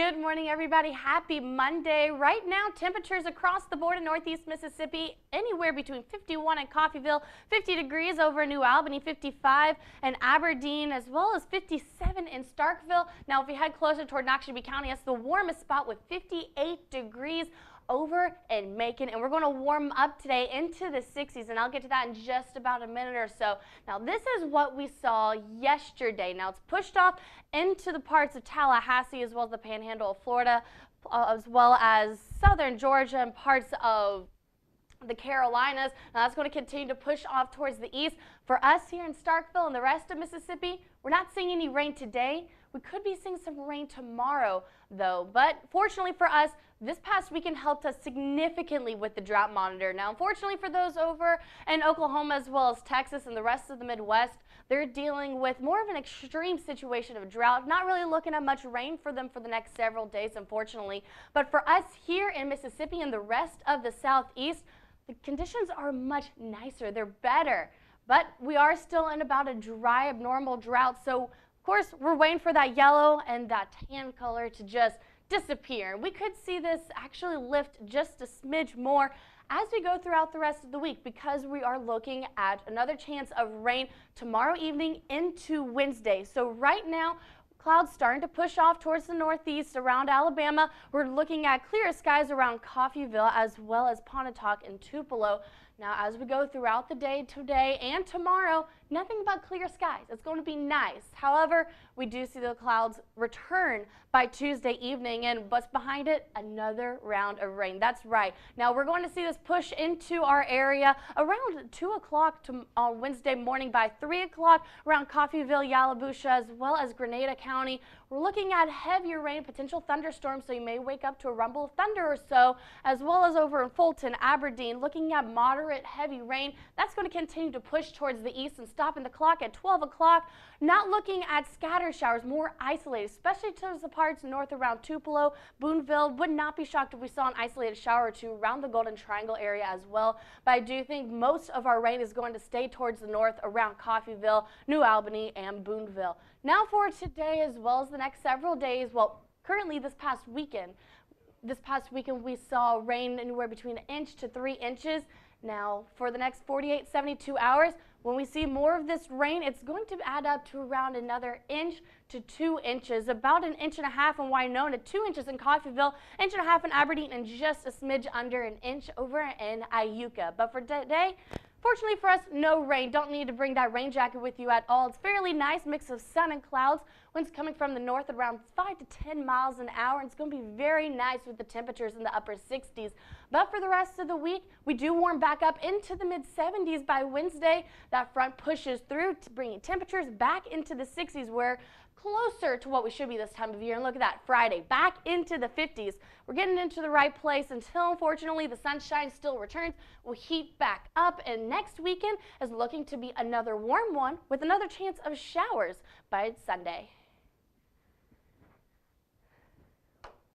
Good morning, everybody. Happy Monday. Right now, temperatures across the board in northeast Mississippi, anywhere between 51 in Coffeyville, 50 degrees over in New Albany, 55 in Aberdeen, as well as 57 in Starkville. Now, if you head closer toward Noxubee County, that's the warmest spot with 58 degrees over in Macon, and we're going to warm up today into the 60s, and I'll get to that in just about a minute or so. Now, this is what we saw yesterday. Now, it's pushed off into the parts of Tallahassee as well as the Panhandle of Florida, as well as southern Georgia and parts of the Carolinas. Now, that's going to continue to push off towards the east. For us here in Starkville and the rest of Mississippi, we're not seeing any rain today. We could be seeing some rain tomorrow, though. But fortunately for us, this past weekend helped us significantly with the drought monitor. Now, unfortunately for those over in Oklahoma as well as Texas and the rest of the Midwest, they're dealing with more of an extreme situation of drought. Not really looking at much rain for them for the next several days, unfortunately. But for us here in Mississippi and the rest of the Southeast, the conditions are much nicer. They're better. But we are still in about a dry, abnormal drought. So, of course, we're waiting for that yellow and that tan color to just disappear. We could see this actually lift just a smidge more as we go throughout the rest of the week, because we are looking at another chance of rain tomorrow evening into Wednesday. So right now, clouds starting to push off towards the northeast around Alabama. We're looking at clear skies around Coffeyville as well as Pontotoc and Tupelo. Now, as we go throughout the day today and tomorrow, nothing but clear skies. It's going to be nice. However, we do see the clouds return by Tuesday evening, and what's behind it? Another round of rain. That's right. Now, we're going to see this push into our area around 2 o'clock on Wednesday morning. By 3 o'clock around Coffeyville, Yalobusha, as well as Grenada County. We're looking at heavier rain, potential thunderstorms, so you may wake up to a rumble of thunder or so, as well as over in Fulton, Aberdeen, looking at moderate heavy rain. That's going to continue to push towards the east and stopping the clock at 12 o'clock. Not looking at scattered showers, more isolated, especially towards the parts north around Tupelo, Boonville. Would not be shocked if we saw an isolated shower or two around the Golden Triangle area as well. But I do think most of our rain is going to stay towards the north around Coffeyville, New Albany, and Boonville. Now for today as well as the next several days, well, currently this past weekend we saw rain anywhere between 1 inch to 3 inches. Now, for the next 48, 72 hours, when we see more of this rain, it's going to add up to around another 1 inch to 2 inches, about 1.5 inches in Winona, 2 inches in Coffeyville, 1.5 inches in Aberdeen, and just a smidge under 1 inch over in Iuka. But for today, fortunately for us, no rain. Don't need to bring that rain jacket with you at all. It's fairly nice mix of sun and clouds. Winds coming from the north at around 5 to 10 miles an hour. And it's going to be very nice with the temperatures in the upper 60s. But for the rest of the week, we do warm back up into the mid-70s by Wednesday. That front pushes through, bringing temperatures back into the 60s. We're closer to what we should be this time of year. And look at that, Friday, back into the 50s. We're getting into the right place until, unfortunately, the sunshine still returns. We'll heat back up, and next weekend is looking to be another warm one with another chance of showers by Sunday.